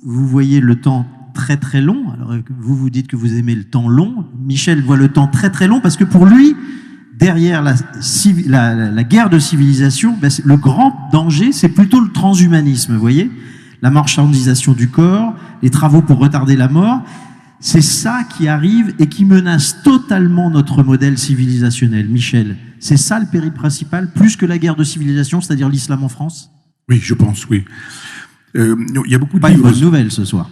vous voyez le temps très très long. Alors vous dites que vous aimez le temps long. Michel voit le temps très très long parce que pour lui, derrière la guerre de civilisation, le grand danger, c'est plutôt le transhumanisme, vous voyez, la marchandisation du corps, les travaux pour retarder la mort. C'est ça qui arrive et qui menace totalement notre modèle civilisationnel. Michel, c'est ça le péril principal, plus que la guerre de civilisation, c'est-à-dire l'islam en France? Oui, je pense, oui. Il y a beaucoup de pas livres... une bonne nouvelle ce soir.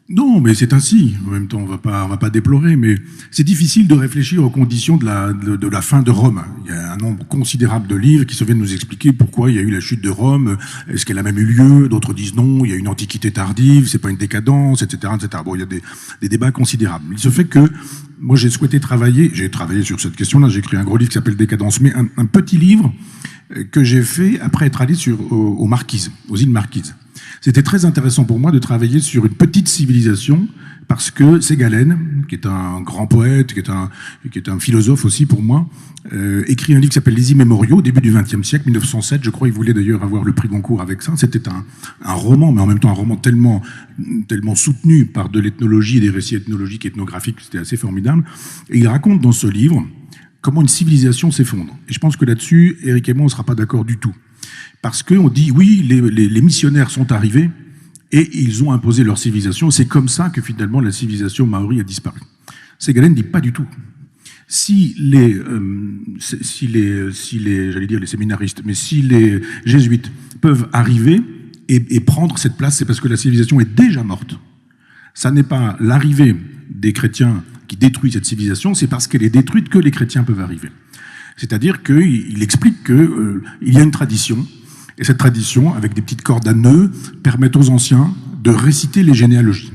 Non, mais c'est ainsi. En même temps, on va pas déplorer, mais c'est difficile de réfléchir aux conditions de la fin de Rome. Il y a un nombre considérable de livres qui se viennent nous expliquer pourquoi il y a eu la chute de Rome. Est-ce qu'elle a même eu lieu? D'autres disent non, il y a une antiquité tardive, c'est pas une décadence, etc., etc. Bon, il y a des débats considérables. Il se fait que moi, j'ai travaillé sur cette question-là. J'ai écrit un gros livre qui s'appelle Décadence, mais un petit livre que j'ai fait après être allé aux Marquises, aux îles Marquises. C'était très intéressant pour moi de travailler sur une petite civilisation parce que Ségalen, qui est un grand poète, qui est un philosophe aussi pour moi, écrit un livre qui s'appelle Les Immémoriaux, au début du XXe siècle, 1907. Je crois qu'il voulait d'ailleurs avoir le prix Goncourt avec ça. C'était un roman, mais en même temps un roman tellement soutenu par de l'ethnologie et des récits ethnologiques, ethnographiques, c'était assez formidable. Et il raconte dans ce livre comment une civilisation s'effondre. Et je pense que là-dessus, Éric et moi, on ne sera pas d'accord du tout. Parce qu'on dit, oui, les missionnaires sont arrivés et ils ont imposé leur civilisation. C'est comme ça que finalement la civilisation maori a disparu. Ségalen ne dit pas du tout. Si les séminaristes, mais si les jésuites peuvent arriver et prendre cette place, c'est parce que la civilisation est déjà morte. Ça n'est pas l'arrivée des chrétiens qui détruit cette civilisation, c'est parce qu'elle est détruite que les chrétiens peuvent arriver. C'est-à-dire qu'il explique qu'il y a une tradition, et cette tradition, avec des petites cordes à nœuds, permet aux anciens de réciter les généalogies,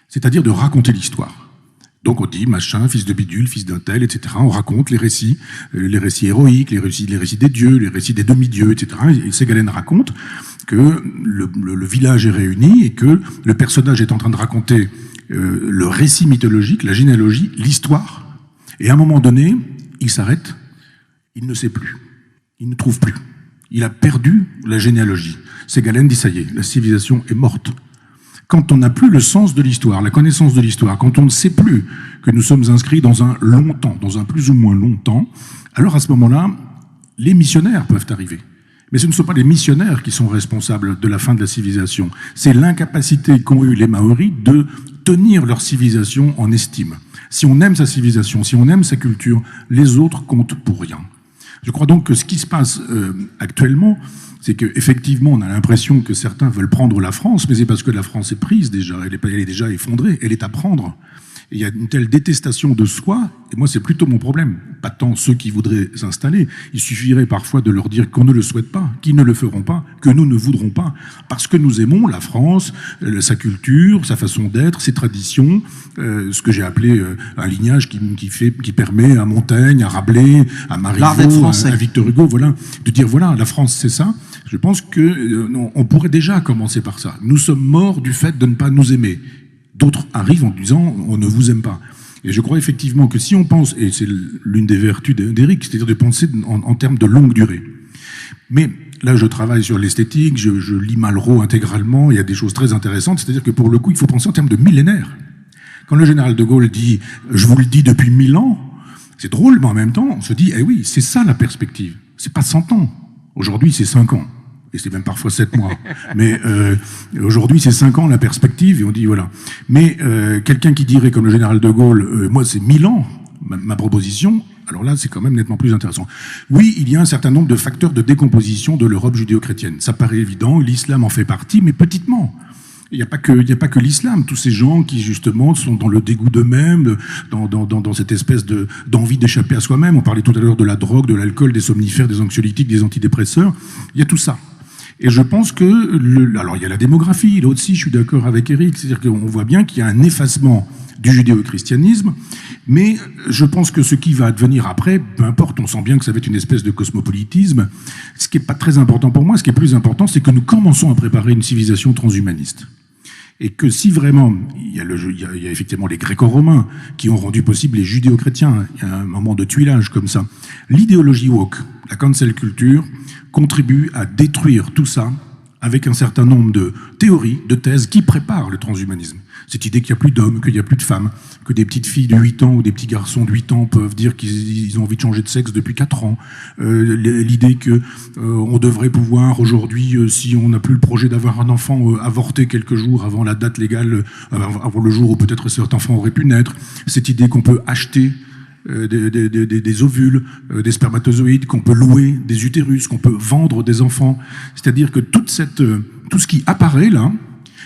c'est-à-dire de raconter l'histoire. Donc on dit machin, fils de bidule, fils d'un tel, etc. On raconte les récits héroïques, les récits des dieux, les récits des demi-dieux, etc. Et Ségalen raconte que le village est réuni et que le personnage est en train de raconter le récit mythologique, la généalogie, l'histoire. Et à un moment donné, il s'arrête, il ne sait plus, il ne trouve plus. Il a perdu la généalogie. Ségalen dit, ça y est, la civilisation est morte. Quand on n'a plus le sens de l'histoire, la connaissance de l'histoire, quand on ne sait plus que nous sommes inscrits dans un long temps, dans un plus ou moins long temps, alors à ce moment-là, les missionnaires peuvent arriver. Mais ce ne sont pas les missionnaires qui sont responsables de la fin de la civilisation. C'est l'incapacité qu'ont eu les Maoris de tenir leur civilisation en estime. Si on aime sa civilisation, si on aime sa culture, les autres comptent pour rien. Je crois donc que ce qui se passe actuellement, c'est qu'effectivement, on a l'impression que certains veulent prendre la France, mais c'est parce que la France est prise déjà, elle est déjà effondrée, elle est à prendre. Et il y a une telle détestation de soi, et moi c'est plutôt mon problème, pas tant ceux qui voudraient s'installer. Il suffirait parfois de leur dire qu'on ne le souhaite pas, qu'ils ne le feront pas, que nous ne voudrons pas, parce que nous aimons la France, sa culture, sa façon d'être, ses traditions, ce que j'ai appelé un lignage qui permet à Montaigne, à Rabelais, à Marivaux, à Victor Hugo, voilà, de dire voilà, la France c'est ça. Je pense que on pourrait déjà commencer par ça. Nous sommes morts du fait de ne pas nous aimer. D'autres arrivent en disant « on ne vous aime pas ». Et je crois effectivement que si on pense, et c'est l'une des vertus d'Éric, c'est-à-dire de penser en termes de longue durée. Mais là, je travaille sur l'esthétique, je lis Malraux intégralement, il y a des choses très intéressantes, c'est-à-dire que pour le coup, il faut penser en termes de millénaires. Quand le général de Gaulle dit « je vous le dis depuis 1000 ans », c'est drôle, mais en même temps, on se dit « eh oui, c'est ça la perspective, c'est pas 100 ans, aujourd'hui c'est 5 ans ». Et c'est même parfois 7 mois. Mais aujourd'hui, c'est 5 ans la perspective, et on dit voilà. Mais quelqu'un qui dirait, comme le général de Gaulle, moi c'est 1000 ans, ma proposition, alors là, c'est quand même nettement plus intéressant. Oui, il y a un certain nombre de facteurs de décomposition de l'Europe judéo-chrétienne. Ça paraît évident, l'islam en fait partie, mais petitement. Il n'y a pas que l'islam. Tous ces gens qui, justement, sont dans le dégoût d'eux-mêmes, dans cette espèce d'envie d'échapper à soi-même. On parlait tout à l'heure de la drogue, de l'alcool, des somnifères, des anxiolytiques, des antidépresseurs. Il y a tout ça. Et je pense que, alors il y a la démographie, là aussi je suis d'accord avec Éric, c'est-à-dire qu'on voit bien qu'il y a un effacement du judéo-christianisme, mais je pense que ce qui va advenir après, peu importe, on sent bien que ça va être une espèce de cosmopolitisme. Ce qui n'est pas très important pour moi, ce qui est plus important, c'est que nous commençons à préparer une civilisation transhumaniste. Et que si vraiment, il y a effectivement les gréco-romains qui ont rendu possible les judéo-chrétiens, il y a un moment de tuilage comme ça. L'idéologie woke, la cancel culture, contribue à détruire tout ça avec un certain nombre de théories, de thèses qui préparent le transhumanisme. Cette idée qu'il n'y a plus d'hommes, qu'il n'y a plus de femmes, que des petites filles de 8 ans ou des petits garçons de 8 ans peuvent dire qu'ils ont envie de changer de sexe depuis 4 ans. L'idée que on devrait pouvoir aujourd'hui, si on n'a plus le projet d'avoir un enfant, avorter quelques jours avant la date légale, avant le jour où peut-être cet enfant aurait pu naître. Cette idée qu'on peut acheter des ovules, des spermatozoïdes, qu'on peut louer des utérus, qu'on peut vendre des enfants. C'est-à-dire que tout ce qui apparaît là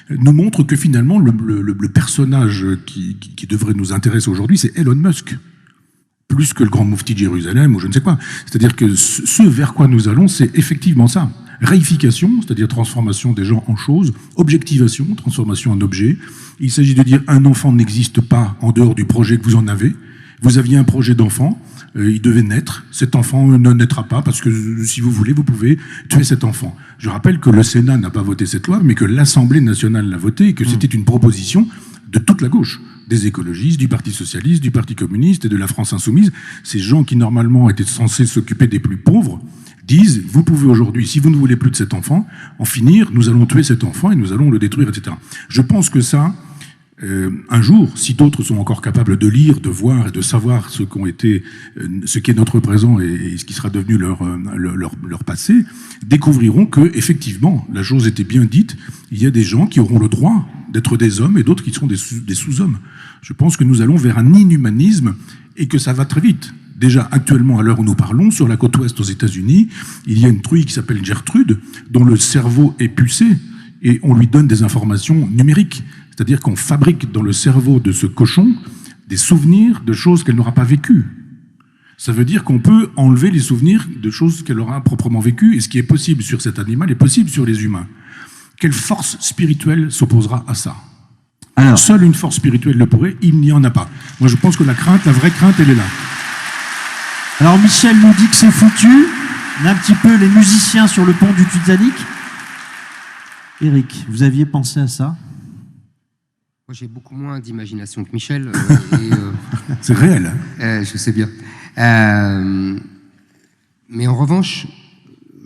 nous montre que finalement le personnage qui devrait nous intéresser aujourd'hui, c'est Elon Musk, plus que le grand moufti de Jérusalem ou je ne sais quoi. C'est-à-dire que ce vers quoi nous allons, c'est effectivement ça. Réification, c'est-à-dire transformation des gens en choses, objectivation, transformation en objet. Il s'agit de dire un enfant n'existe pas en dehors du projet que vous en avez. Vous aviez un projet d'enfant, il devait naître, cet enfant ne naîtra pas parce que si vous voulez, vous pouvez tuer cet enfant. Je rappelle que le Sénat n'a pas voté cette loi, mais que l'Assemblée nationale l'a votée et que c'était une proposition de toute la gauche, des écologistes, du Parti socialiste, du Parti communiste et de la France insoumise. Ces gens qui normalement étaient censés s'occuper des plus pauvres disent, vous pouvez aujourd'hui, si vous ne voulez plus de cet enfant, en finir, nous allons tuer cet enfant et nous allons le détruire, etc. Je pense que ça, un jour, si d'autres sont encore capables de lire, de voir et de savoir ce qu'est notre présent et ce qui sera devenu leur passé, découvriront que effectivement la chose était bien dite. Il y a des gens qui auront le droit d'être des hommes et d'autres qui seront des sous-hommes. Je pense que nous allons vers un inhumanisme et que ça va très vite. Déjà, actuellement, à l'heure où nous parlons, sur la côte ouest aux États-Unis, il y a une truie qui s'appelle Gertrude, dont le cerveau est pucé et on lui donne des informations numériques. C'est-à-dire qu'on fabrique dans le cerveau de ce cochon des souvenirs de choses qu'elle n'aura pas vécues. Ça veut dire qu'on peut enlever les souvenirs de choses qu'elle aura proprement vécues, et ce qui est possible sur cet animal est possible sur les humains. Quelle force spirituelle s'opposera à ça ? Alors, seule une force spirituelle le pourrait, il n'y en a pas. Moi je pense que la vraie crainte, elle est là. Alors Michel nous dit que c'est foutu. On a un petit peu les musiciens sur le pont du Titanic. Éric, vous aviez pensé à ça ? Moi, j'ai beaucoup moins d'imagination que Michel. C'est réel. Je sais bien. Mais en revanche,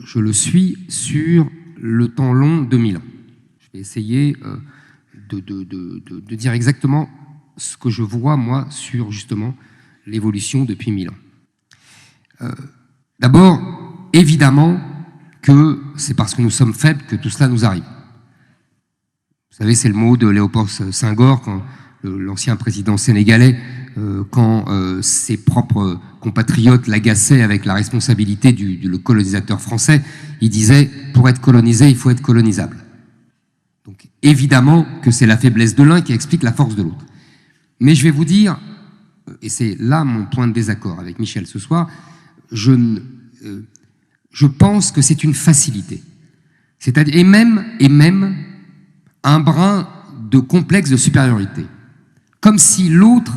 je le suis sur le temps long de 1000 ans. Je vais essayer de dire exactement ce que je vois, moi, sur justement l'évolution depuis 1000 ans. D'abord, évidemment que c'est parce que nous sommes faibles que tout cela nous arrive. Vous savez, c'est le mot de Léopold Senghor, quand l'ancien président sénégalais, quand ses propres compatriotes l'agaçaient avec la responsabilité du colonisateur français, il disait « pour être colonisé, il faut être colonisable ». Donc évidemment que c'est la faiblesse de l'un qui explique la force de l'autre. Mais je vais vous dire, et c'est là mon point de désaccord avec Michel ce soir, je pense que c'est une facilité. C'est-à-dire, et même un brin de complexe de supériorité. Comme si l'autre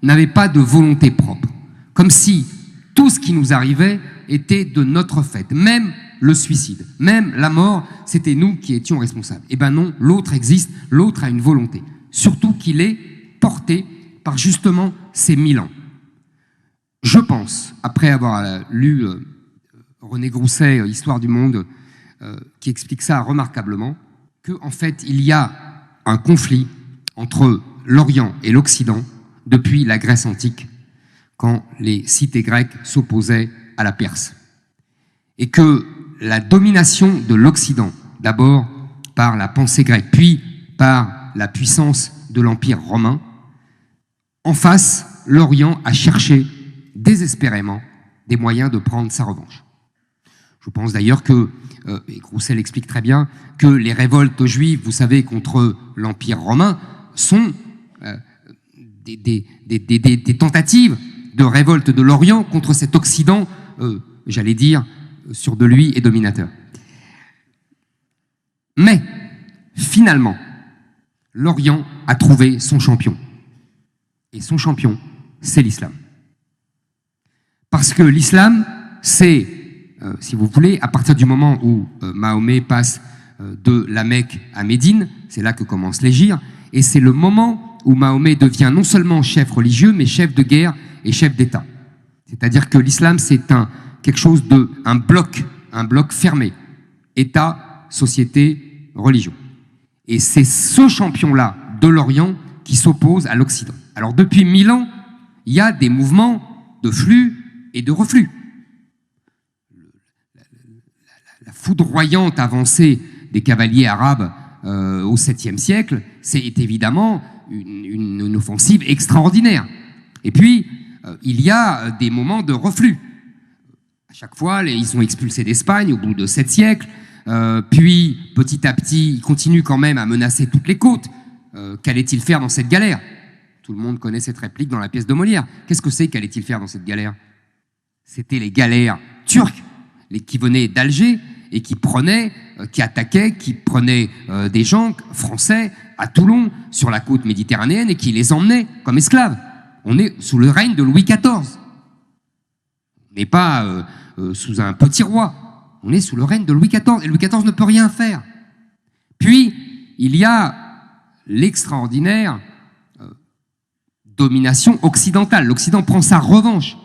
n'avait pas de volonté propre. Comme si tout ce qui nous arrivait était de notre fait. Même le suicide, même la mort, c'était nous qui étions responsables. Eh ben non, l'autre existe, l'autre a une volonté. Surtout qu'il est porté par justement ces 1000 ans. Je pense, après avoir lu René Grousset, Histoire du monde, qui explique ça remarquablement, qu'en fait, il y a un conflit entre l'Orient et l'Occident depuis la Grèce antique, quand les cités grecques s'opposaient à la Perse. Et que la domination de l'Occident, d'abord par la pensée grecque, puis par la puissance de l'Empire romain, en face, l'Orient a cherché désespérément des moyens de prendre sa revanche. Je pense d'ailleurs que, et Grousset l'explique très bien, que les révoltes juives, vous savez, contre l'Empire romain, sont des tentatives de révolte de l'Orient contre cet Occident, j'allais dire, sur de lui et dominateur. Mais, finalement, l'Orient a trouvé son champion. Et son champion, c'est l'islam. Parce que l'islam, c'est, si vous voulez, à partir du moment où Mahomet passe de la Mecque à Médine, c'est là que commence l'hégire, et c'est le moment où Mahomet devient non seulement chef religieux, mais chef de guerre et chef d'État. C'est-à-dire que l'islam, c'est quelque chose un bloc fermé. État, société, religion. Et c'est ce champion-là de l'Orient qui s'oppose à l'Occident. Alors depuis 1000 ans, il y a des mouvements de flux et de reflux. La foudroyante avancée des cavaliers arabes au 7e siècle, c'est évidemment une offensive extraordinaire. Et puis, il y a des moments de reflux. À chaque fois, ils sont expulsés d'Espagne au bout de 7 siècles. Puis, petit à petit, ils continuent quand même à menacer toutes les côtes. Qu'allait-il faire dans cette galère? Tout le monde connaît cette réplique dans la pièce de Molière. Qu'est-ce que c'est qu'allait-il faire dans cette galère? C'était les galères turques, qui venaient d'Alger et qui prenaient, qui attaquaient, qui prenaient des gens français à Toulon, sur la côte méditerranéenne, et qui les emmenaient comme esclaves. On est sous le règne de Louis XIV. On n'est pas sous un petit roi. On est sous le règne de Louis XIV, et Louis XIV ne peut rien faire. Puis, il y a l'extraordinaire domination occidentale. L'Occident prend sa revanche.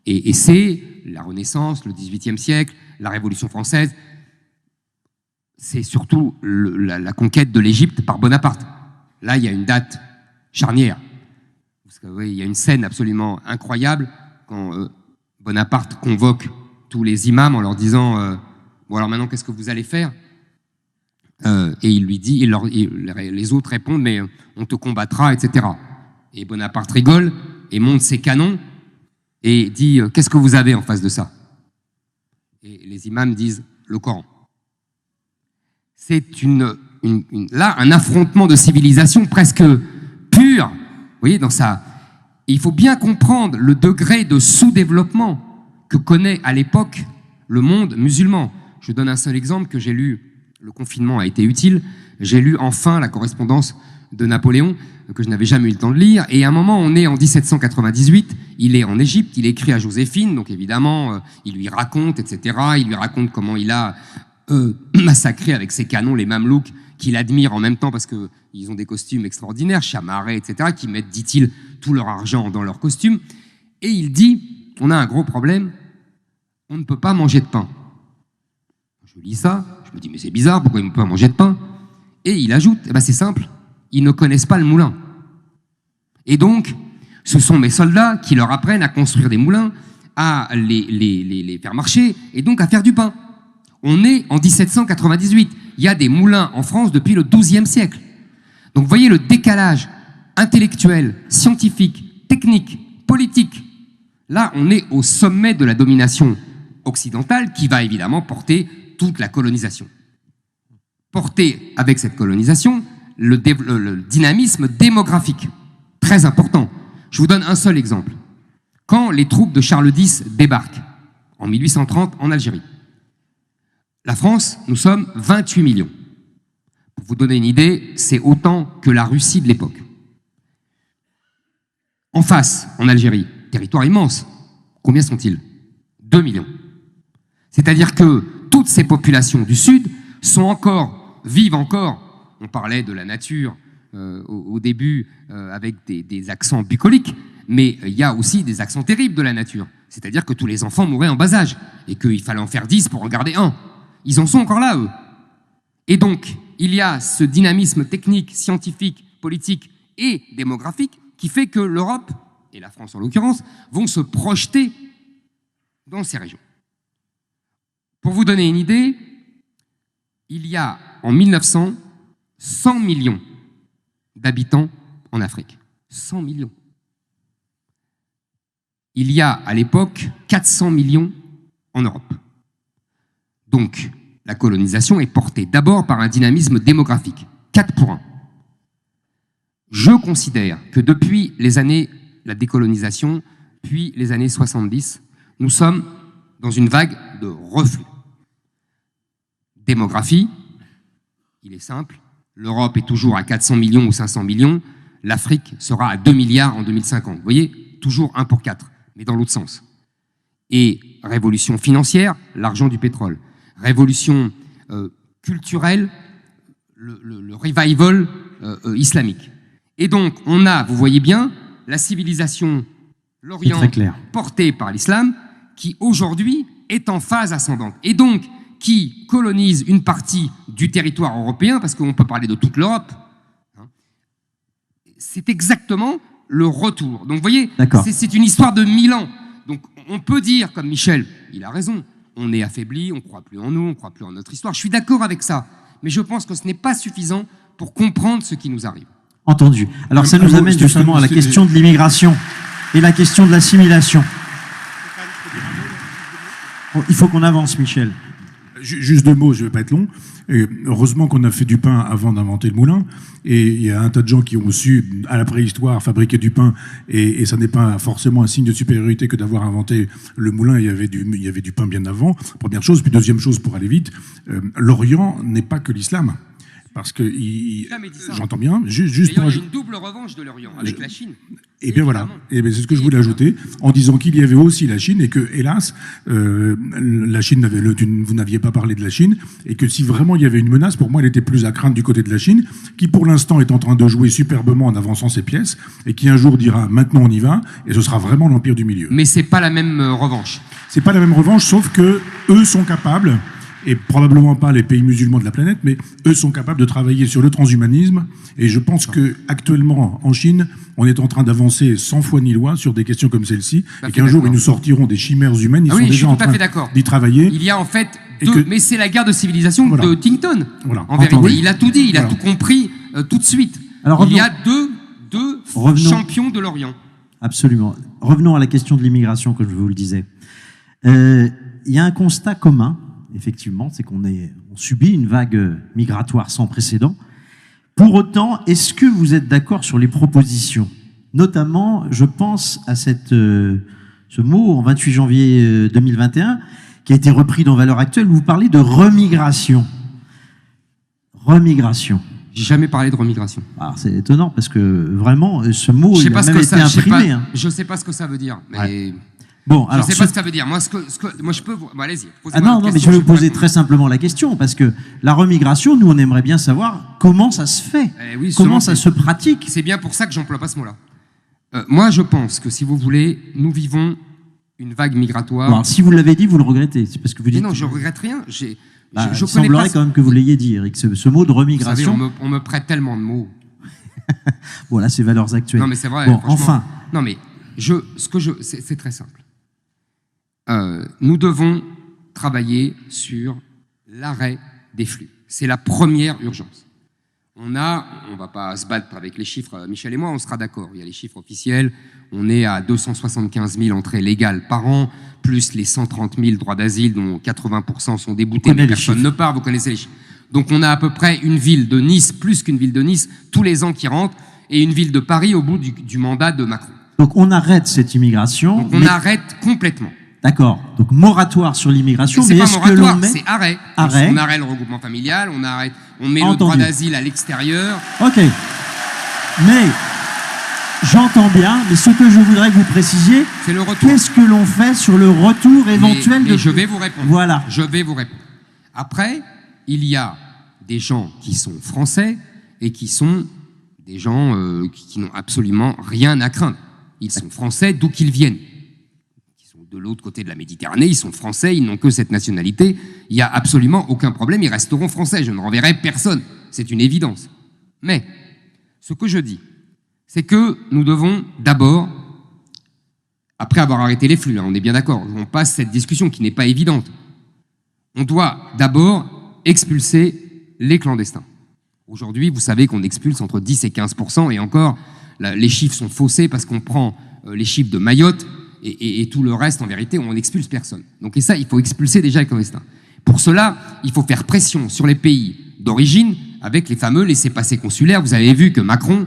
Et c'est la Renaissance, le XVIIIe siècle, la Révolution française. C'est surtout la conquête de l'Égypte par Bonaparte. Là, il y a une date charnière. Parce que, oui, il y a une scène absolument incroyable quand Bonaparte convoque tous les imams en leur disant bon, alors maintenant, qu'est-ce que vous allez faire? Et il lui dit, les autres répondent, mais on te combattra, etc. Et Bonaparte rigole et monte ses canons et dit qu'est-ce que vous avez en face de ça? Et les imams disent le Coran. C'est là un affrontement de civilisation presque pur. Vous voyez, dans ça, il faut bien comprendre le degré de sous-développement que connaît à l'époque le monde musulman. Je donne un seul exemple que j'ai lu. Le confinement a été utile. J'ai lu enfin la correspondance de Napoléon, que je n'avais jamais eu le temps de lire. Et à un moment, on est en 1798, il est en Égypte, il écrit à Joséphine, donc évidemment, il lui raconte, etc. Il lui raconte comment il a massacré avec ses canons les Mamelouks, qu'il admire en même temps parce qu'ils ont des costumes extraordinaires, chamarrés, etc., qui mettent, dit-il, tout leur argent dans leurs costumes. Et il dit, on a un gros problème, on ne peut pas manger de pain. Je lis ça, je me dis, mais c'est bizarre, pourquoi ils ne peuvent pas manger de pain? Et il ajoute, eh ben c'est simple, ils ne connaissent pas le moulin. Et donc, ce sont mes soldats qui leur apprennent à construire des moulins, à les faire marcher, et donc à faire du pain. On est en 1798. Il y a des moulins en France depuis le XIIe siècle. Donc vous voyez le décalage intellectuel, scientifique, technique, politique. Là, on est au sommet de la domination occidentale qui va évidemment porter toute la colonisation. Porter avec cette colonisation le dynamisme démographique, très important. Je vous donne un seul exemple. Quand les troupes de Charles X débarquent en 1830 en Algérie, la France, nous sommes 28 millions. Pour vous donner une idée, c'est autant que la Russie de l'époque. En face, en Algérie, territoire immense, combien sont-ils? 2 millions. C'est-à-dire que toutes ces populations du Sud vivent encore, on parlait de la nature au début avec des accents bucoliques, mais il y a aussi des accents terribles de la nature. C'est-à-dire que tous les enfants mouraient en bas âge et qu'il fallait en faire 10 pour en garder un. Ils en sont encore là, eux. Et donc, il y a ce dynamisme technique, scientifique, politique et démographique qui fait que l'Europe, et la France en l'occurrence, vont se projeter dans ces régions. Pour vous donner une idée, il y a en 1900 100 millions d'habitants en Afrique. 100 millions. Il y a à l'époque 400 millions en Europe. Donc, la colonisation est portée d'abord par un dynamisme démographique. 4 pour 1. Je considère que depuis la décolonisation, puis les années 70, nous sommes dans une vague de reflux. Démographie, il est simple, l'Europe est toujours à 400 millions ou 500 millions, l'Afrique sera à 2 milliards en 2050. Vous voyez, toujours 1 pour 4, mais dans l'autre sens. Et révolution financière, l'argent du pétrole. Révolution culturelle, le revival islamique. Et donc, on a, vous voyez bien, la civilisation, l'Orient, portée par l'islam, qui aujourd'hui est en phase ascendante. Et donc, qui colonise une partie du territoire européen, parce qu'on peut parler de toute l'Europe, hein, c'est exactement le retour. Donc vous voyez, c'est une histoire de 1000 ans. Donc on peut dire, comme Michel, il a raison, on est affaibli, on ne croit plus en nous, on ne croit plus en notre histoire. Je suis d'accord avec ça, mais je pense que ce n'est pas suffisant pour comprendre ce qui nous arrive. Entendu. Alors ça nous amène justement à la question de l'immigration et la question de l'assimilation. Il faut qu'on avance, Michel. Juste 2 mots, je ne vais pas être long. Et heureusement qu'on a fait du pain avant d'inventer le moulin. Et il y a un tas de gens qui ont su, à la préhistoire, fabriquer du pain. Et ça n'est pas forcément un signe de supériorité que d'avoir inventé le moulin. Il y avait du pain bien avant. Première chose. Puis deuxième chose, pour aller vite, l'Orient n'est pas que l'islam. Parce que j'entends bien. Juste il y a une double revanche de l'Orient avec la Chine. Et bien voilà. Et bien c'est ce que je voulais ajouter en disant qu'il y avait aussi la Chine et que hélas, la Chine vous n'aviez pas parlé de la Chine et que si vraiment il y avait une menace, pour moi, elle était plus à craindre du côté de la Chine, qui pour l'instant est en train de jouer superbement en avançant ses pièces et qui un jour dira maintenant on y va et ce sera vraiment l'empire du milieu. Mais c'est pas la même revanche. C'est pas la même revanche, sauf que eux sont capables. Et probablement pas les pays musulmans de la planète, mais eux sont capables de travailler sur le transhumanisme. Et je pense que actuellement, en Chine, on est en train d'avancer sans foi ni loi sur des questions comme celle-ci, et qu'un jour, ils nous sortiront des chimères humaines. Ils sont déjà en train d'y travailler. Il y a en fait mais c'est la guerre de civilisation de Huntington. Voilà. En vérité, il a tout dit, il a tout compris tout de suite. Alors, il y a deux champions de l'Orient. Absolument. Revenons à la question de l'immigration, comme je vous le disais. Il y a un constat commun. Effectivement, c'est qu'on subit une vague migratoire sans précédent. Pour autant, est-ce que vous êtes d'accord sur les propositions? Notamment, je pense à ce mot en 28 janvier 2021 qui a été repris dans Valeurs Actuelles, où vous parlez de remigration. Remigration. J'ai jamais parlé de remigration. Alors, c'est étonnant parce que vraiment, ce mot, il a même été imprimé. Je ne sais pas ce que ça veut dire, mais... Ouais. Bon, alors, je ne sais pas ce que ça veut dire. Moi, moi je peux vous... Bon, allez-y. Non, mais je vais vous poser très simplement la question, parce que la remigration, nous, on aimerait bien savoir comment ça se fait, comment ça se pratique. C'est bien pour ça que j'emploie pas ce mot-là. Moi, je pense que, si vous voulez, nous vivons une vague migratoire... Bon, si vous l'avez dit, vous le regrettez. C'est parce que vous dites... Mais non, je ne regrette rien. Il semblerait quand même que vous l'ayez dit, Eric, ce mot de remigration... Vous savez, on me prête tellement de mots. Bon, là, c'est Valeurs Actuelles. Non, mais c'est vrai. Bon, enfin... Non, mais c'est très simple. Nous devons travailler sur l'arrêt des flux. C'est la première urgence. On va pas se battre avec les chiffres, Michel et moi, on sera d'accord. Il y a les chiffres officiels. On est à 275 000 entrées légales par an, plus les 130 000 droits d'asile dont 80% sont déboutés, mais personne ne part. Vous connaissez les chiffres. Donc on a à peu près une ville de Nice, plus qu'une ville de Nice, tous les ans qui rentre, et une ville de Paris au bout du mandat de Macron. Donc on arrête cette immigration. Donc on arrête complètement. D'accord. Donc moratoire sur l'immigration, mais est-ce que l'on met... C'est arrêt. Arrêt. On arrête le regroupement familial, on met le droit d'asile à l'extérieur. Ok. Mais j'entends bien, mais ce que je voudrais que vous précisiez, c'est le retour. Qu'est-ce que l'on fait sur le retour éventuel mais je vais vous répondre. Voilà. Je vais vous répondre. Après, il y a des gens qui sont français et qui sont des gens qui n'ont absolument rien à craindre. Ils sont français d'où qu'ils viennent. De l'autre côté de la Méditerranée, ils sont français, ils n'ont que cette nationalité, il n'y a absolument aucun problème, ils resteront français, je ne renverrai personne, c'est une évidence. Mais, ce que je dis, c'est que nous devons d'abord, après avoir arrêté les flux, on est bien d'accord, on passe cette discussion qui n'est pas évidente, on doit d'abord expulser les clandestins. Aujourd'hui, vous savez qu'on expulse entre 10 et 15%, et encore, les chiffres sont faussés parce qu'on prend les chiffres de Mayotte, et tout le reste, en vérité, on n'expulse personne. Donc, et ça, il faut expulser déjà les clandestins. Pour cela, il faut faire pression sur les pays d'origine avec les fameux laissez-passer consulaires. Vous avez vu que Macron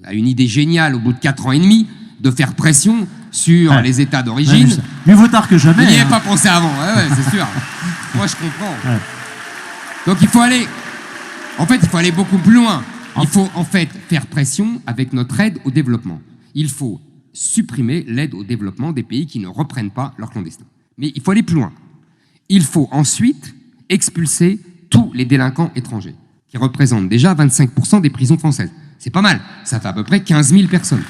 a une idée géniale au bout de 4 ans et demi de faire pression sur les États d'origine. Mieux vaut tard que jamais. Il n'y avait pas pensé avant, c'est sûr. Moi, je comprends. Ouais. Donc, il faut aller beaucoup plus loin. Il faut, en fait, faire pression avec notre aide au développement. Il faut supprimer l'aide au développement des pays qui ne reprennent pas leurs clandestins. Mais il faut aller plus loin. Il faut ensuite expulser tous les délinquants étrangers, qui représentent déjà 25% des prisons françaises. C'est pas mal, ça fait à peu près 15 000 personnes.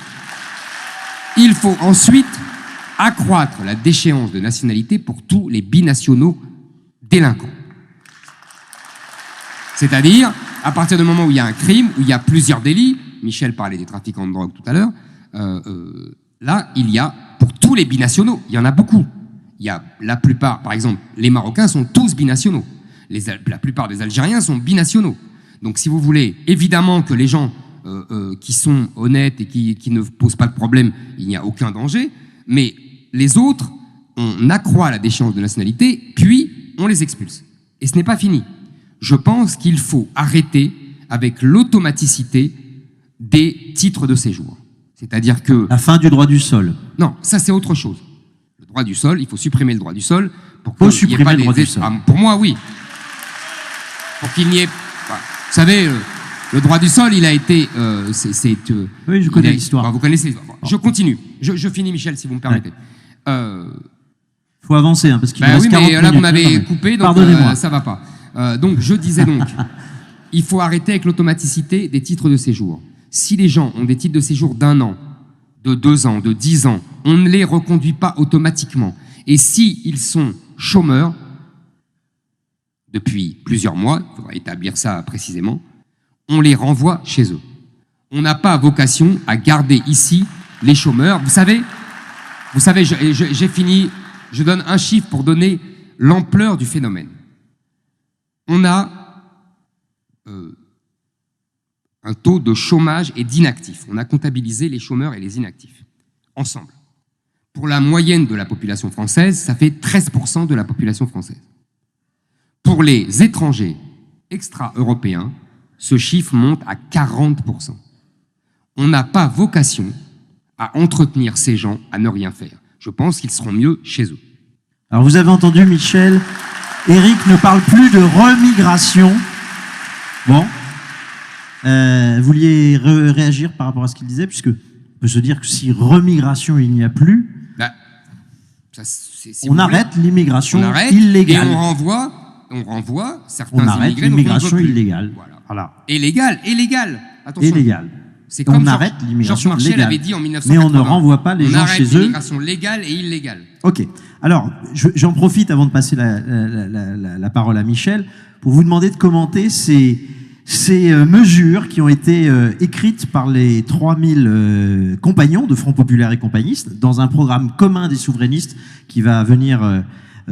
Il faut ensuite accroître la déchéance de nationalité pour tous les binationaux délinquants. C'est-à-dire, à partir du moment où il y a un crime, où il y a plusieurs délits, Michel parlait des trafiquants de drogue tout à l'heure, là, il y a, pour tous les binationaux, il y en a beaucoup. Il y a la plupart, par exemple, les Marocains sont tous binationaux. La plupart des Algériens sont binationaux. Donc, si vous voulez, évidemment que les gens qui sont honnêtes et qui ne posent pas de problème, il n'y a aucun danger. Mais les autres, on accroît la déchéance de nationalité, puis on les expulse. Et ce n'est pas fini. Je pense qu'il faut arrêter avec l'automaticité des titres de séjour. C'est-à-dire que... La fin du droit du sol. Non, ça c'est autre chose. Le droit du sol, il faut supprimer le droit du sol pour Faut qu'il n'y ait supprimer pas le droit des... du sol. Pour moi, oui. Pour qu'il n'y ait... Vous savez, le droit du sol, il a été... Oui, je connais l'histoire. Vous connaissez l'histoire. Bon, je continue. Je finis, Michel, si vous me permettez. Faut avancer, hein, parce qu'il Ben reste oui, 40 mais là, minutes. vous m'avez Non, mais coupé, donc pardonnez-moi. ça va pas. Donc, je disais donc, il faut arrêter avec l'automaticité des titres de séjour. Si les gens ont des titres de séjour d'1 an, de 2 ans, de 10 ans, on ne les reconduit pas automatiquement. Et si ils sont chômeurs, depuis plusieurs mois, il faudra établir ça précisément, on les renvoie chez eux. On n'a pas vocation à garder ici les chômeurs. Vous savez, j'ai fini, je donne un chiffre pour donner l'ampleur du phénomène. On a un taux de chômage et d'inactifs. On a comptabilisé les chômeurs et les inactifs, ensemble. Pour la moyenne de la population française, ça fait 13% de la population française. Pour les étrangers extra-européens, ce chiffre monte à 40%. On n'a pas vocation à entretenir ces gens à ne rien faire. Je pense qu'ils seront mieux chez eux. Alors vous avez entendu, Michel, Éric ne parle plus de remigration. Bon. Vous vouliez réagir par rapport à ce qu'il disait, puisque on peut se dire que si remigration il n'y a plus, si on arrête l'immigration illégale. illégale. Et on renvoie certains on arrête immigrés l'immigration dont on ne veut plus. illégale. Voilà. Et légale. Attention. Illégale. C'est comme on arrête l'immigration Georges Marchais légale. l'avait dit en 1980. Mais on ne renvoie pas les gens chez eux. On arrête l'immigration légale et illégale. Ok. Alors, j'en profite avant de passer la parole à Michel pour vous demander de commenter ces mesures qui ont été écrites par les 3000 compagnons de Front Populaire et compagnistes dans un programme commun des souverainistes qui va venir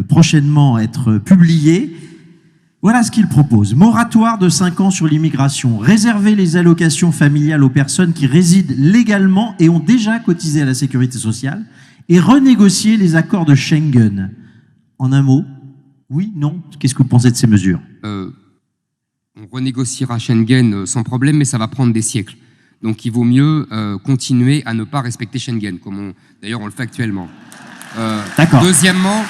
prochainement être publié. Voilà ce qu'ils proposent. Moratoire de 5 ans sur l'immigration. Réserver les allocations familiales aux personnes qui résident légalement et ont déjà cotisé à la sécurité sociale. Et renégocier les accords de Schengen. En un mot, oui, non? Qu'est-ce que vous pensez de ces mesures? On renégociera Schengen sans problème, mais ça va prendre des siècles. Donc il vaut mieux continuer à ne pas respecter Schengen, comme d'ailleurs on le fait actuellement. D'accord. Deuxièmement,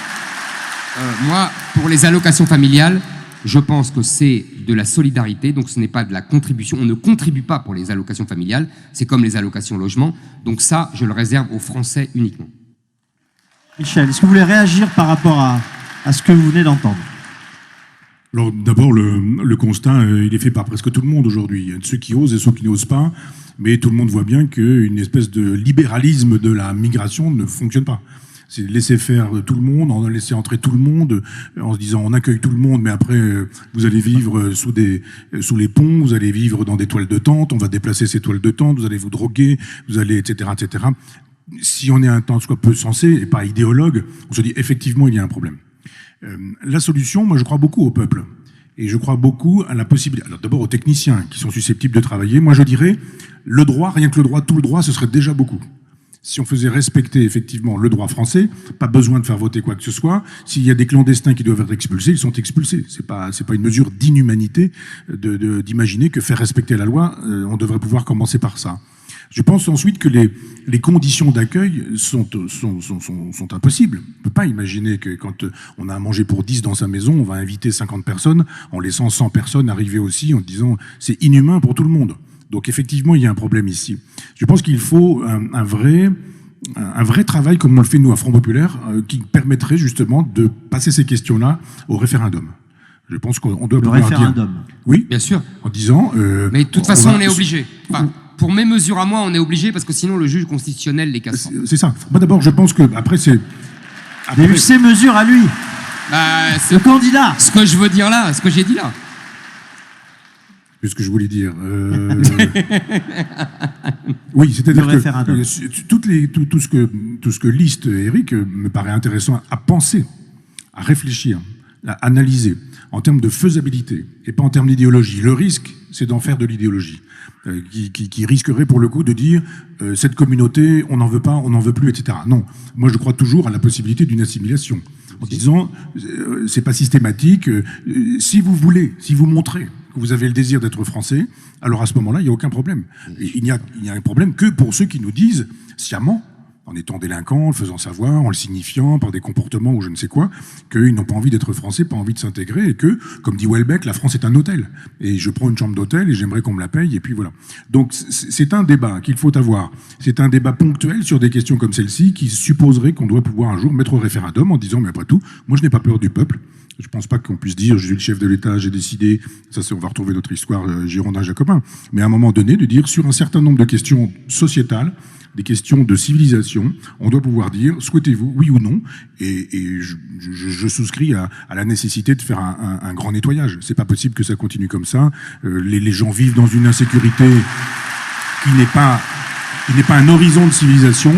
moi, pour les allocations familiales, je pense que c'est de la solidarité, donc ce n'est pas de la contribution. On ne contribue pas pour les allocations familiales, c'est comme les allocations logement. Donc ça, je le réserve aux Français uniquement. Michel, est-ce que vous voulez réagir par rapport à ce que vous venez d'entendre? Alors d'abord, le constat, il est fait par presque tout le monde aujourd'hui. Il y a ceux qui osent et ceux qui n'osent pas, mais tout le monde voit bien qu'une espèce de libéralisme de la migration ne fonctionne pas. C'est laisser faire tout le monde, en laisser entrer tout le monde, en se disant on accueille tout le monde, mais après vous allez vivre sous les ponts, vous allez vivre dans des toiles de tente, on va déplacer ces toiles de tente, vous allez vous droguer, vous allez etc. etc. Si on est un tant soit peu sensé et pas idéologue, on se dit effectivement il y a un problème. La solution, moi je crois beaucoup au peuple. Et je crois beaucoup à la possibilité, alors d'abord aux techniciens qui sont susceptibles de travailler. Moi je dirais, le droit, rien que le droit, tout le droit, ce serait déjà beaucoup. Si on faisait respecter effectivement le droit français, pas besoin de faire voter quoi que ce soit. S'il y a des clandestins qui doivent être expulsés, ils sont expulsés. C'est pas une mesure d'inhumanité d'imaginer que faire respecter la loi, on devrait pouvoir commencer par ça. Je pense ensuite que les conditions d'accueil sont impossibles. On ne peut pas imaginer que quand on a à manger pour 10 dans sa maison, on va inviter 50 personnes en laissant 100 personnes arriver aussi en disant c'est inhumain pour tout le monde. Donc effectivement, il y a un problème ici. Je pense qu'il faut un vrai travail, comme on le fait nous à Front Populaire, qui permettrait justement de passer ces questions-là au référendum. Je pense qu'on doit pouvoir dire... Le référendum. Oui, bien sûr. En disant... mais de toute façon, on est obligé. Enfin, pour mes mesures à moi, on est obligé parce que sinon le juge constitutionnel les casse. C'est ça. Moi d'abord, je pense que après c'est... Il y a eu ses mesures à lui. Le candidat. Ce que je veux dire là, ce que j'ai dit là. C'est ce que je voulais dire. Oui, c'est-à-dire que tout ce que liste Éric me paraît intéressant à penser, à réfléchir, à analyser en termes de faisabilité et pas en termes d'idéologie. Le risque, c'est d'en faire de l'idéologie, qui risquerait pour le coup de dire cette communauté, on n'en veut pas, on n'en veut plus, etc. Non, moi je crois toujours à la possibilité d'une assimilation, en disant c'est pas systématique. Si vous voulez, si vous montrez que vous avez le désir d'être français, alors à ce moment-là, il n'y a aucun problème. Et il n'y a un problème que pour ceux qui nous disent sciemment, en étant délinquants, en le faisant savoir, en le signifiant par des comportements ou je ne sais quoi, qu'ils n'ont pas envie d'être français, pas envie de s'intégrer, et que, comme dit Houellebecq, la France est un hôtel. Et je prends une chambre d'hôtel et j'aimerais qu'on me la paye, et puis voilà. Donc c'est un débat qu'il faut avoir. C'est un débat ponctuel sur des questions comme celle-ci qui supposerait qu'on doit pouvoir un jour mettre au référendum en disant, mais après tout, moi je n'ai pas peur du peuple. Je ne pense pas qu'on puisse dire, je suis le chef de l'État, j'ai décidé, ça c'est, on va retrouver notre histoire Girondin-Jacobin, mais à un moment donné, de dire sur un certain nombre de questions sociétales, des questions de civilisation, on doit pouvoir dire, souhaitez-vous, oui ou non, et je souscris à la nécessité de faire un grand nettoyage. C'est pas possible que ça continue comme ça. Les gens vivent dans une insécurité qui n'est pas un horizon de civilisation.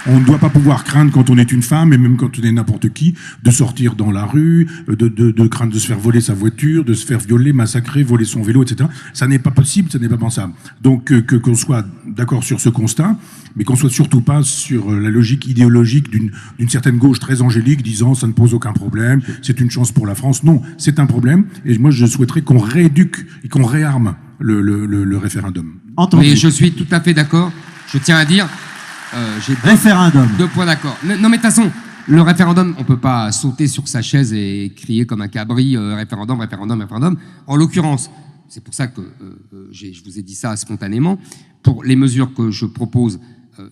On ne doit pas pouvoir craindre quand on est une femme, et même quand on est n'importe qui, de sortir dans la rue, de craindre de se faire voler sa voiture, de se faire violer, massacrer, voler son vélo, etc. Ça n'est pas possible, ça n'est pas pensable. Donc qu'on soit d'accord sur ce constat, mais qu'on soit surtout pas sur la logique idéologique d'une certaine gauche très angélique, disant ça ne pose aucun problème, c'est une chance pour la France. Non, c'est un problème, et moi je souhaiterais qu'on rééduque et qu'on réarme le référendum. Oui, je suis tout à fait d'accord. Je tiens à dire... j'ai deux points d'accord. Non, mais de toute façon, le référendum, on ne peut pas sauter sur sa chaise et crier comme un cabri référendum, référendum, référendum. En l'occurrence, c'est pour ça que je vous ai dit ça spontanément, pour les mesures que je propose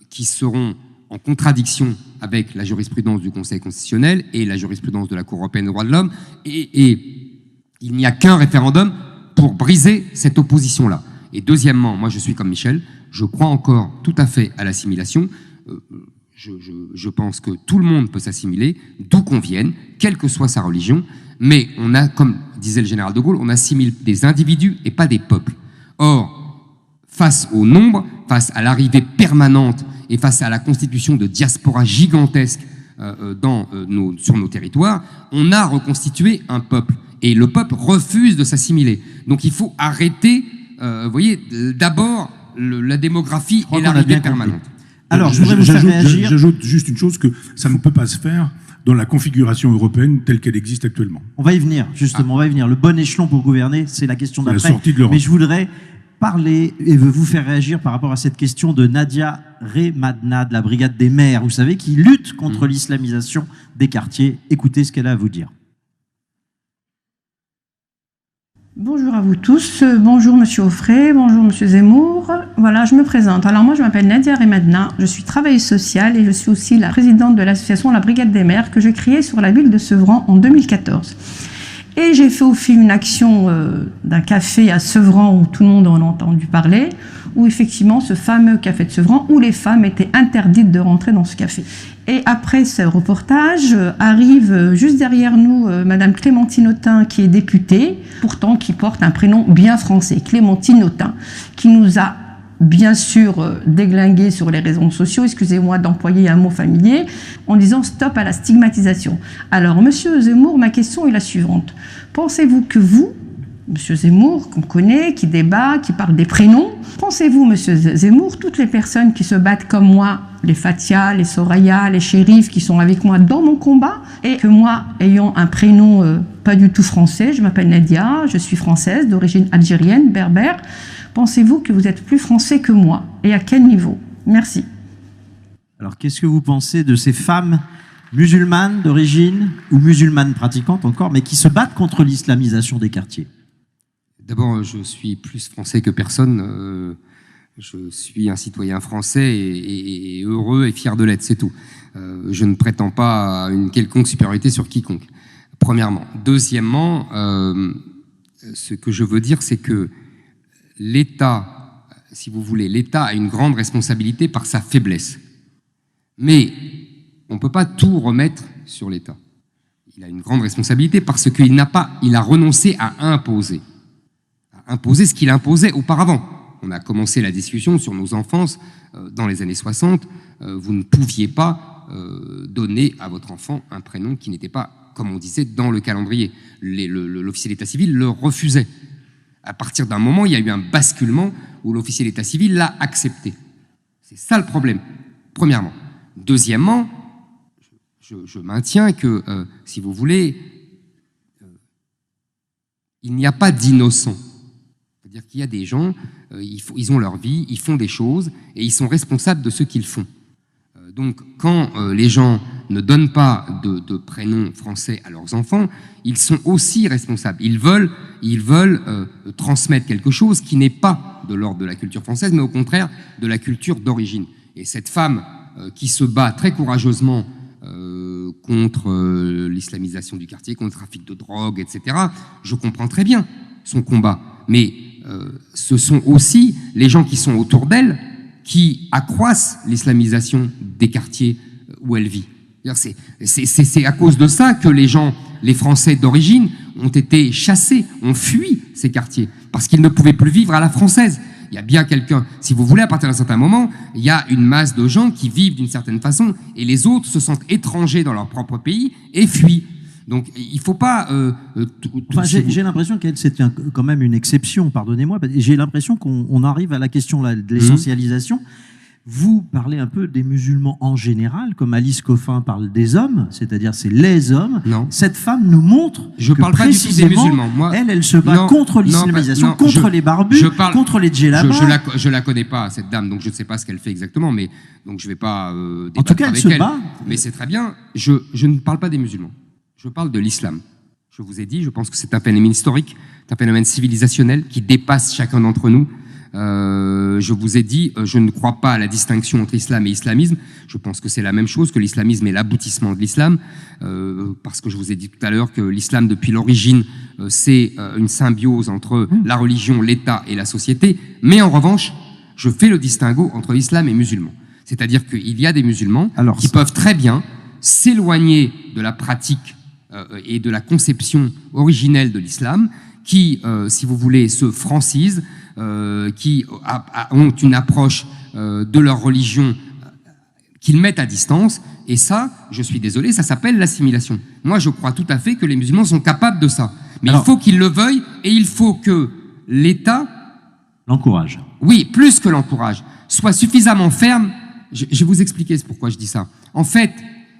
qui seront en contradiction avec la jurisprudence du Conseil constitutionnel et la jurisprudence de la Cour européenne des droits de l'homme, et il n'y a qu'un référendum pour briser cette opposition-là. Et deuxièmement, moi je suis comme Michel, je crois encore tout à fait à l'assimilation. Je pense que tout le monde peut s'assimiler, d'où qu'on vienne, quelle que soit sa religion, mais on a, comme disait le général de Gaulle, on assimile des individus et pas des peuples. Or, face au nombre, face à l'arrivée permanente et face à la constitution de diaspora gigantesque sur nos territoires, on a reconstitué un peuple. Et le peuple refuse de s'assimiler. Donc il faut arrêter, vous voyez, d'abord la démographie et l'arrivée permanente. Alors, je voudrais vous faire réagir. J'ajoute juste une chose, que ça ne peut pas se faire dans la configuration européenne telle qu'elle existe actuellement. On va y venir, justement, on va y venir. Le bon échelon pour gouverner, c'est la question d'après. La sortie de l'Europe. Mais je voudrais parler et vous faire réagir par rapport à cette question de Nadia Remadna de la Brigade des maires, vous savez, qui lutte contre l'islamisation des quartiers. Écoutez ce qu'elle a à vous dire. Bonjour à vous tous, bonjour Monsieur Offray, bonjour Monsieur Zemmour. Voilà, je me présente. Alors moi je m'appelle Nadia Remadna, je suis travailleuse sociale et je suis aussi la présidente de l'association La Brigade des maires que j'ai créée sur la ville de Sevran en 2014. Et j'ai fait aussi une action d'un café à Sevran où tout le monde en a entendu parler, où effectivement ce fameux café de Sevran, où les femmes étaient interdites de rentrer dans ce café. Et après ce reportage, arrive juste derrière nous Madame Clémentine Autain, qui est députée, pourtant qui porte un prénom bien français, Clémentine Autain, qui nous a bien sûr déglingué sur les réseaux sociaux, excusez-moi d'employer un mot familier, en disant stop à la stigmatisation. Alors, Monsieur Zemmour, ma question est la suivante. Pensez-vous que vous, Monsieur Zemmour, qu'on connaît, qui débat, qui parle des prénoms, pensez-vous, Monsieur Zemmour, toutes les personnes qui se battent comme moi, les Fatia, les Soraya, les shérifs qui sont avec moi dans mon combat, et que moi, ayant un prénom pas du tout français, je m'appelle Nadia, je suis française, d'origine algérienne, berbère, pensez-vous que vous êtes plus français que moi? Et à quel niveau? Merci. Alors, qu'est-ce que vous pensez de ces femmes musulmanes d'origine, ou musulmanes pratiquantes encore, mais qui se battent contre l'islamisation des quartiers? D'abord, je suis plus français que personne. Je suis un citoyen français et heureux et fier de l'être, c'est tout. Je ne prétends pas à une quelconque supériorité sur quiconque, premièrement. Deuxièmement, ce que je veux dire, c'est que l'État, si vous voulez, l'État a une grande responsabilité par sa faiblesse. Mais on ne peut pas tout remettre sur l'État. Il a une grande responsabilité parce qu'il a renoncé à imposer. imposer ce qu'il imposait auparavant. On a commencé la discussion sur nos enfances dans les années 60. Vous ne pouviez pas donner à votre enfant un prénom qui n'était pas, comme on disait, dans le calendrier. L'officier d'état civil le refusait. À partir d'un moment, il y a eu un basculement où l'officier d'état civil l'a accepté. C'est ça le problème, premièrement. Deuxièmement, je maintiens que, si vous voulez, il n'y a pas d'innocents. C'est-à-dire qu'il y a des gens, ils ont leur vie, ils font des choses, et ils sont responsables de ce qu'ils font. Donc, quand les gens ne donnent pas de prénom français à leurs enfants, ils sont aussi responsables. Ils veulent transmettre quelque chose qui n'est pas de l'ordre de la culture française, mais au contraire de la culture d'origine. Et cette femme qui se bat très courageusement contre l'islamisation du quartier, contre le trafic de drogue, etc., je comprends très bien son combat. Mais ce sont aussi les gens qui sont autour d'elle qui accroissent l'islamisation des quartiers où elle vit. C'est à cause de ça que les Français d'origine ont été chassés, ont fui ces quartiers, parce qu'ils ne pouvaient plus vivre à la française. Il y a bien quelqu'un, si vous voulez, à partir d'un certain moment, il y a une masse de gens qui vivent d'une certaine façon, et les autres se sentent étrangers dans leur propre pays et fuient. Donc, il ne faut pas... j'ai l'impression qu'elle, c'est quand même une exception, pardonnez-moi. J'ai l'impression qu'on arrive à la question là, de l'essentialisation. Vous parlez un peu des musulmans en général, comme Alice Coffin parle des hommes, c'est-à-dire c'est les hommes. Non. Cette femme nous montre je que parle pas du tout des musulmans. Moi, elle se bat contre l'islamisation, contre les barbus, contre les djellabas. Je la connais pas, cette dame, donc je ne sais pas ce qu'elle fait exactement, mais donc je ne vais pas débattre en tout cas, avec elle se bat. Mais c'est très bien. Je ne parle pas des musulmans. Je parle de l'islam. Je vous ai dit, je pense que c'est un phénomène historique, c'est un phénomène civilisationnel qui dépasse chacun d'entre nous. Je vous ai dit, je ne crois pas à la distinction entre islam et islamisme. Je pense que c'est la même chose, que l'islamisme est l'aboutissement de l'islam, parce que je vous ai dit tout à l'heure que l'islam, depuis l'origine, c'est une symbiose entre la religion, l'État et la société. Mais en revanche, je fais le distinguo entre l'islam et musulmans. C'est-à-dire qu'il y a des musulmans qui peuvent très bien s'éloigner de la pratique et de la conception originelle de l'islam, qui, si vous voulez, se francisent, qui ont une approche de leur religion qu'ils mettent à distance, et ça, je suis désolé, ça s'appelle l'assimilation. Moi, je crois tout à fait que les musulmans sont capables de ça. Mais il faut qu'ils le veuillent, et il faut que l'État... l'encourage. Oui, plus que l'encourage, soit suffisamment ferme. Je vais vous expliquer pourquoi je dis ça. En fait,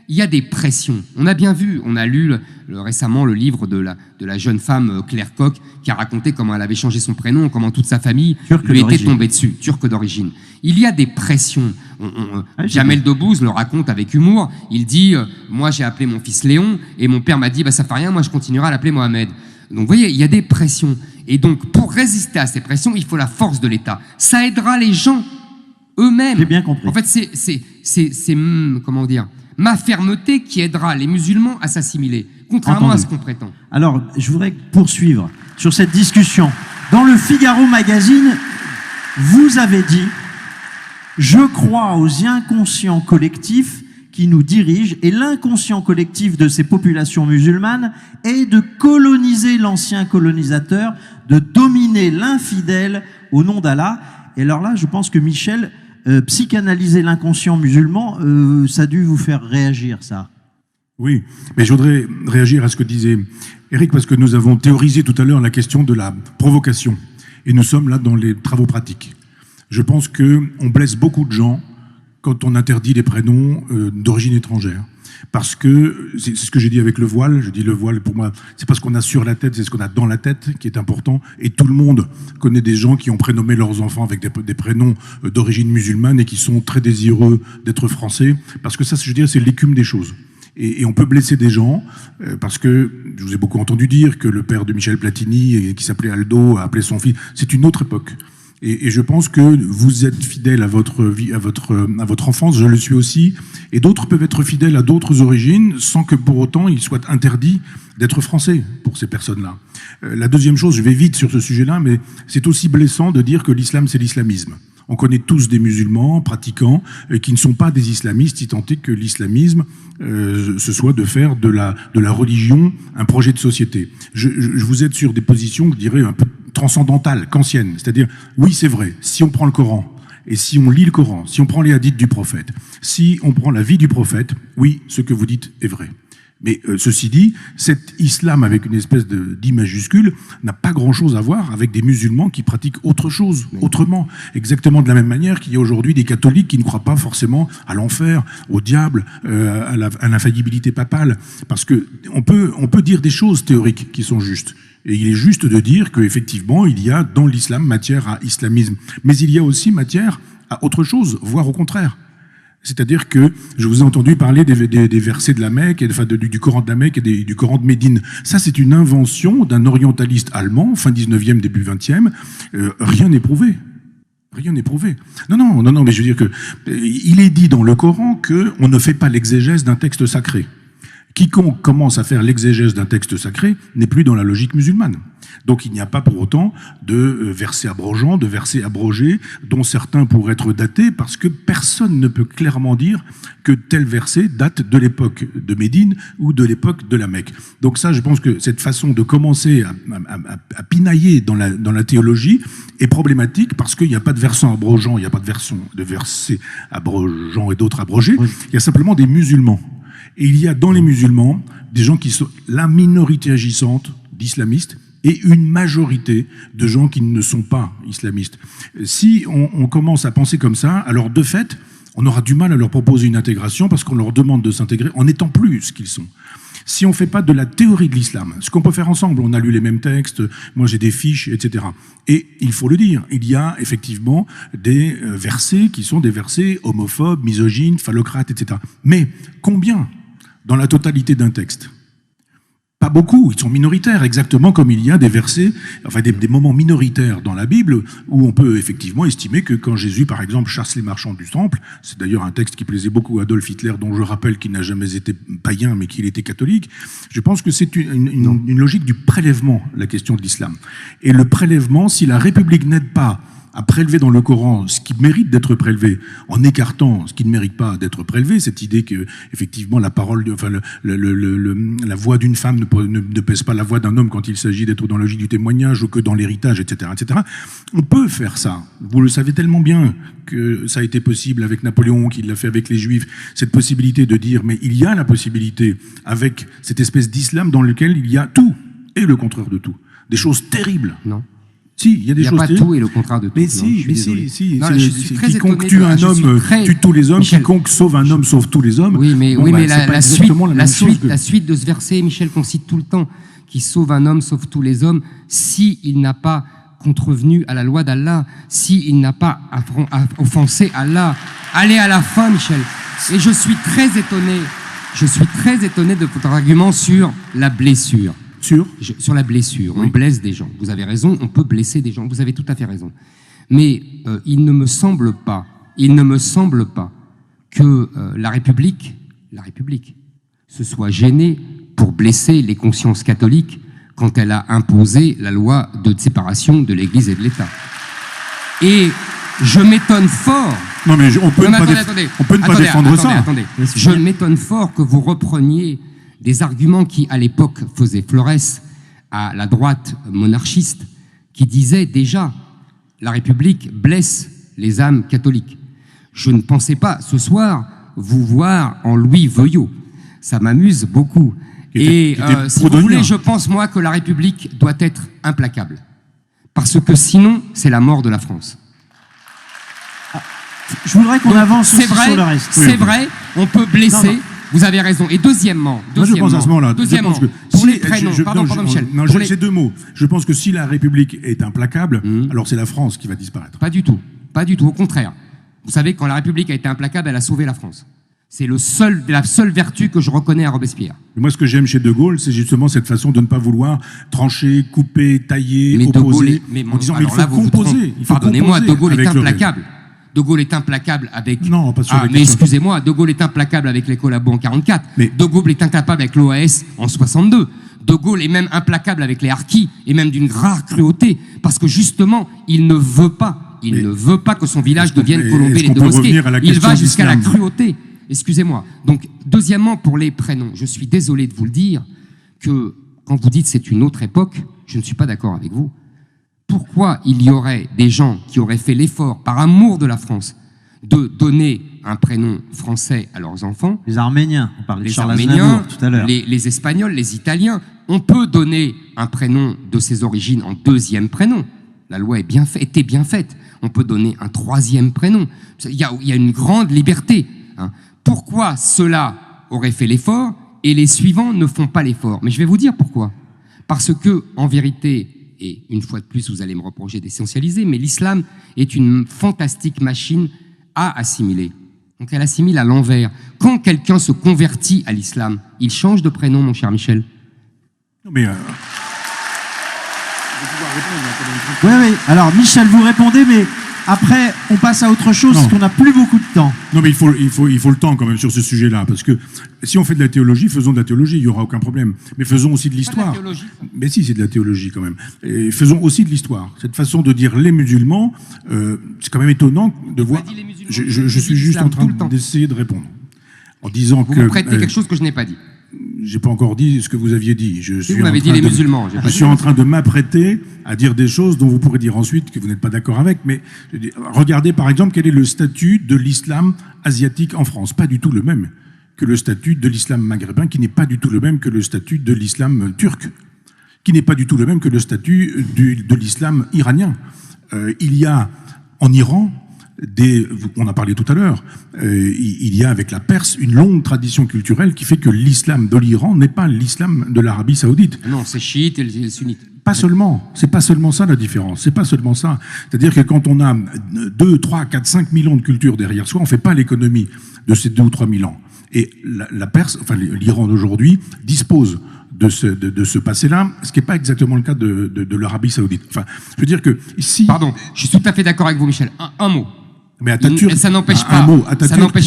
il y a des pressions. On a bien vu, on a lu récemment le livre de la jeune femme Claire Koch qui a raconté comment elle avait changé son prénom, comment toute sa famille lui était tombée dessus, turque d'origine. Il y a des pressions. Jamel Debbouze le raconte avec humour. Il dit moi j'ai appelé mon fils Léon et mon père m'a dit ça fait rien, moi je continuerai à l'appeler Mohamed. Donc vous voyez, il y a des pressions. Et donc pour résister à ces pressions, il faut la force de l'État. Ça aidera les gens eux-mêmes. J'ai bien compris. En fait, c'est comment dire, ma fermeté qui aidera les musulmans à s'assimiler, contrairement à ce qu'on prétend. Alors, je voudrais poursuivre sur cette discussion. Dans le Figaro Magazine, vous avez dit « Je crois aux inconscients collectifs qui nous dirigent et l'inconscient collectif de ces populations musulmanes est de coloniser l'ancien colonisateur, de dominer l'infidèle au nom d'Allah. » Et alors là, je pense que Michel... psychanalyser l'inconscient musulman, ça a dû vous faire réagir, ça. Oui, mais je voudrais réagir à ce que disait Eric, parce que nous avons théorisé tout à l'heure la question de la provocation. Et nous sommes là dans les travaux pratiques. Je pense qu'on blesse beaucoup de gens quand on interdit les prénoms d'origine étrangère. Parce que, c'est ce que j'ai dit avec le voile, je dis le voile pour moi, c'est pas ce qu'on a sur la tête, c'est ce qu'on a dans la tête qui est important. Et tout le monde connaît des gens qui ont prénommé leurs enfants avec des prénoms d'origine musulmane et qui sont très désireux d'être français. Parce que ça, je dirais, c'est l'écume des choses. Et on peut blesser des gens, parce que je vous ai beaucoup entendu dire que le père de Michel Platini, qui s'appelait Aldo, a appelé son fils. C'est une autre époque. Et je pense que vous êtes fidèle à votre vie, à votre enfance, je le suis aussi, et d'autres peuvent être fidèles à d'autres origines sans que pour autant il soit interdit d'être français pour ces personnes-là. La deuxième chose, je vais vite sur ce sujet-là, mais c'est aussi blessant de dire que l'islam c'est l'islamisme. On connaît tous des musulmans pratiquants qui ne sont pas des islamistes, si tant est que l'islamisme ce soit de faire de la religion un projet de société. Je vous aide sur des positions, je dirais, un peu transcendantale, kantienne. C'est-à-dire, oui, c'est vrai, si on prend le Coran, et si on lit le Coran, si on prend les hadiths du prophète, si on prend la vie du prophète, oui, ce que vous dites est vrai. Mais ceci dit, cet islam avec une espèce d'I majuscule n'a pas grand-chose à voir avec des musulmans qui pratiquent autre chose, autrement. Exactement de la même manière qu'il y a aujourd'hui des catholiques qui ne croient pas forcément à l'enfer, au diable, à l'infaillibilité papale. Parce que on peut dire des choses théoriques qui sont justes. Et il est juste de dire qu'effectivement, il y a dans l'islam matière à islamisme. Mais il y a aussi matière à autre chose, voire au contraire. C'est-à-dire que je vous ai entendu parler des versets de la Mecque, du Coran de la Mecque et du Coran de Médine. Ça, c'est une invention d'un orientaliste allemand, fin 19e, début 20e. Rien n'est prouvé. Rien n'est prouvé. Non, mais je veux dire que il est dit dans le Coran qu'on ne fait pas l'exégèse d'un texte sacré. Quiconque commence à faire l'exégèse d'un texte sacré n'est plus dans la logique musulmane. Donc il n'y a pas pour autant de versets abrogeants, de versets abrogés, dont certains pourraient être datés, parce que personne ne peut clairement dire que tel verset date de l'époque de Médine ou de l'époque de la Mecque. Donc ça, je pense que cette façon de commencer à pinailler dans la théologie est problématique, parce qu'il n'y a pas de versants abrogeants, il n'y a pas de versets abrogeants et d'autres abrogés, il y a simplement des musulmans. Et il y a dans les musulmans des gens qui sont la minorité agissante d'islamistes et une majorité de gens qui ne sont pas islamistes. Si on commence à penser comme ça, alors de fait, on aura du mal à leur proposer une intégration parce qu'on leur demande de s'intégrer en n'étant plus ce qu'ils sont. Si on ne fait pas de la théorie de l'islam, ce qu'on peut faire ensemble, on a lu les mêmes textes, moi j'ai des fiches, etc. Et il faut le dire, il y a effectivement des versets qui sont des versets homophobes, misogynes, phallocrates, etc. Mais combien dans la totalité d'un texte? Pas beaucoup, ils sont minoritaires, exactement comme il y a des versets, enfin des moments minoritaires dans la Bible où on peut effectivement estimer que quand Jésus, par exemple, chasse les marchands du temple, c'est d'ailleurs un texte qui plaisait beaucoup à Adolf Hitler, dont je rappelle qu'il n'a jamais été païen, mais qu'il était catholique, je pense que c'est une logique du prélèvement, la question de l'islam. Et le prélèvement, si la République n'aide pas à prélever dans le Coran ce qui mérite d'être prélevé, en écartant ce qui ne mérite pas d'être prélevé, cette idée que effectivement la parole, la voix d'une femme ne pèse pas la voix d'un homme quand il s'agit d'être dans la logique du témoignage ou que dans l'héritage, etc., etc. On peut faire ça. Vous le savez tellement bien que ça a été possible avec Napoléon, qu'il l'a fait avec les Juifs, cette possibilité de dire, mais il y a la possibilité avec cette espèce d'islam dans lequel il y a tout et le contraire de tout. Des choses terribles. Non. Si, il y a des choses. Il n'y a pas tout et le contraire de tout. Mais si. Quiconque tue un homme tue tous les hommes. Michel, quiconque sauve un homme sauve tous les hommes. Oui, mais la suite de ce verset, Michel, qu'on cite tout le temps, qui sauve un homme sauve tous les hommes, si il n'a pas contrevenu à la loi d'Allah, si il n'a pas offensé Allah. Allez à la fin, Michel. Et je suis très étonné de votre argument sur la blessure. Sur la blessure, oui. On blesse des gens. Vous avez raison, on peut blesser des gens. Vous avez tout à fait raison. Mais il ne me semble pas que la République se soit gênée pour blesser les consciences catholiques quand elle a imposé la loi de séparation de l'Église et de l'État. Et je m'étonne fort. Non, mais on peut ne pas défendre ça. Je m'étonne fort que vous repreniez des arguments qui, à l'époque, faisaient Flores à la droite monarchiste, qui disaient déjà la République blesse les âmes catholiques. Je ne pensais pas, ce soir, vous voir en Louis Veuillot. Ça m'amuse beaucoup. Si vous voulez, je pense, moi, que la République doit être implacable. Parce que sinon, c'est la mort de la France. Je voudrais qu'on avance sur le reste. C'est vrai, on peut blesser... Non. Vous avez raison. Et deuxièmement, moi je pense à ce moment-là. Pour les prénoms, pardon, Michel. Non, j'ai deux mots. Je pense que si la République est implacable, alors c'est la France qui va disparaître. Pas du tout. Au contraire. Vous savez, quand la République a été implacable, elle a sauvé la France. C'est la seule vertu que je reconnais à Robespierre. Et moi, ce que j'aime chez De Gaulle, c'est justement cette façon de ne pas vouloir trancher, couper, tailler, opposer, en disant il faut composer. Pardonnez-moi, De Gaulle est implacable. De Gaulle est implacable avec... Non, pas sur mais excusez-moi, De Gaulle est implacable avec les collabos en 44. Mais De Gaulle est incapable avec l'OAS en 62. De Gaulle est même implacable avec les harkis, et même d'une rare cruauté, parce que justement, il ne veut pas que son village devienne colombé les deux mosquées. Il va jusqu'à la cruauté. Excusez-moi. Donc, deuxièmement, pour les prénoms, je suis désolé de vous le dire, que quand vous dites c'est une autre époque, je ne suis pas d'accord avec vous. pourquoi il y aurait des gens qui auraient fait l'effort, par amour de la France, de donner un prénom français à leurs enfants. Les Arméniens, on parlait de Les Charles Arméniens, Aznavour tout à l'heure. les Espagnols, les Italiens. On peut donner un prénom de ses origines en deuxième prénom. La loi était bien faite. On peut donner un troisième prénom. Il y a une grande liberté. Hein. Pourquoi ceux-là auraient fait l'effort et les suivants ne font pas l'effort? Mais je vais vous dire pourquoi. Parce que, en vérité, et une fois de plus, vous allez me reprocher d'essentialiser, mais l'islam est une fantastique machine à assimiler. Donc elle assimile à l'envers. Quand quelqu'un se convertit à l'islam, il change de prénom, mon cher Michel. Non mais... Oui, oui. Alors, Michel, vous répondez, mais après, on passe à autre chose, parce qu'on n'a plus beaucoup de temps. Non, mais il faut le temps quand même sur ce sujet-là, parce que si on fait de la théologie, faisons de la théologie, il n'y aura aucun problème. Mais faisons aussi de l'histoire. Mais si, c'est de la théologie quand même. Et faisons aussi de l'histoire. Cette façon de dire les musulmans, c'est quand même étonnant de voir. Je suis juste en train d'essayer de répondre. En disant vous me prêtez quelque chose que je n'ai pas dit. J'ai pas encore dit ce que vous aviez dit. Vous m'avez dit les musulmans. Je suis en train de m'apprêter à dire des choses dont vous pourrez dire ensuite que vous n'êtes pas d'accord avec. Mais regardez par exemple quel est le statut de l'islam asiatique en France. Pas du tout le même que le statut de l'islam maghrébin, qui n'est pas du tout le même que le statut de l'islam turc, qui n'est pas du tout le même que le statut de l'islam iranien. Il y a en Iran on a parlé tout à l'heure, il y a avec la Perse une longue tradition culturelle qui fait que l'islam de l'Iran n'est pas l'islam de l'Arabie Saoudite. Non, c'est chiite et le sunnite. Pas seulement. C'est pas seulement ça la différence. C'est pas seulement ça. C'est-à-dire que quand on a 2, 3, 4, 5 000 ans de culture derrière soi, on fait pas l'économie de ces 2 ou 3 000 ans. Et la Perse, enfin l'Iran d'aujourd'hui, dispose de ce passé-là, ce qui n'est pas exactement le cas de l'Arabie Saoudite. Enfin, je veux dire que si... Pardon, je suis tout à fait d'accord avec vous, Michel. Un mot. Mais Atatürk, ça n'empêche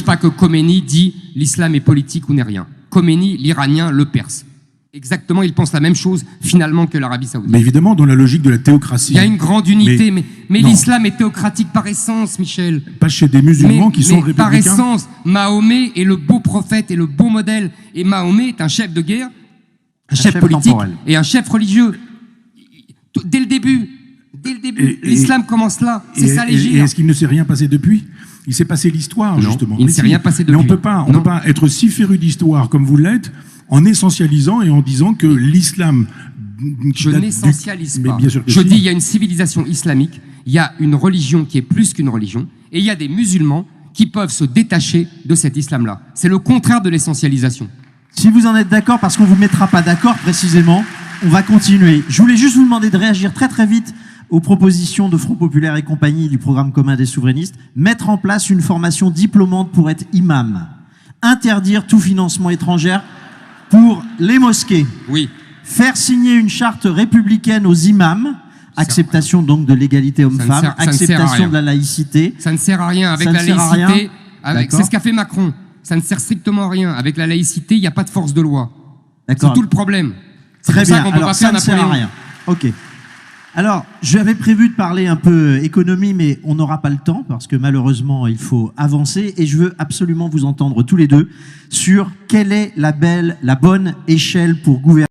pas que Khomeini dit l'islam est politique ou n'est rien. Khomeini, l'Iranien, le Perse. Exactement, ils pensent la même chose finalement que l'Arabie Saoudite. Mais évidemment, dans la logique de la théocratie. Il y a une grande unité, mais l'islam est théocratique par essence, Michel. Pas chez des musulmans qui sont républicains. Par essence, Mahomet est le beau prophète et le beau modèle. Et Mahomet est un chef de guerre, un chef politique temporel. Et un chef religieux. Dès le début, l'islam commence là. C'est ça l'égir. Et est-ce qu'il ne s'est rien passé depuis? Il s'est passé l'histoire, justement. Il ne s'est rien passé depuis. Mais on peut pas être si féru d'histoire comme vous l'êtes en essentialisant et en disant que l'islam... Je n'essentialise pas. Je dis il y a une civilisation islamique, il y a une religion qui est plus qu'une religion, et il y a des musulmans qui peuvent se détacher de cet islam-là. C'est le contraire de l'essentialisation. Si vous en êtes d'accord, parce qu'on ne vous mettra pas d'accord précisément, on va continuer. Je voulais juste vous demander de réagir très très vite aux propositions de Front Populaire et compagnie du programme commun des souverainistes. Mettre en place une formation diplômante pour être imam. Interdire tout financement étranger pour les mosquées. Oui. Faire signer une charte républicaine aux imams. Acceptation donc de l'égalité homme-femme. Acceptation de la laïcité. Ça ne sert à rien. Avec la laïcité, c'est ce qu'a fait Macron. Ça ne sert strictement à rien. Avec la laïcité, il n'y a pas de force de loi. C'est tout le problème. Très bien. Alors ça ne sert à rien. Ok. Alors, j'avais prévu de parler un peu économie, mais on n'aura pas le temps parce que malheureusement, il faut avancer et je veux absolument vous entendre tous les deux sur quelle est la bonne échelle pour gouverner.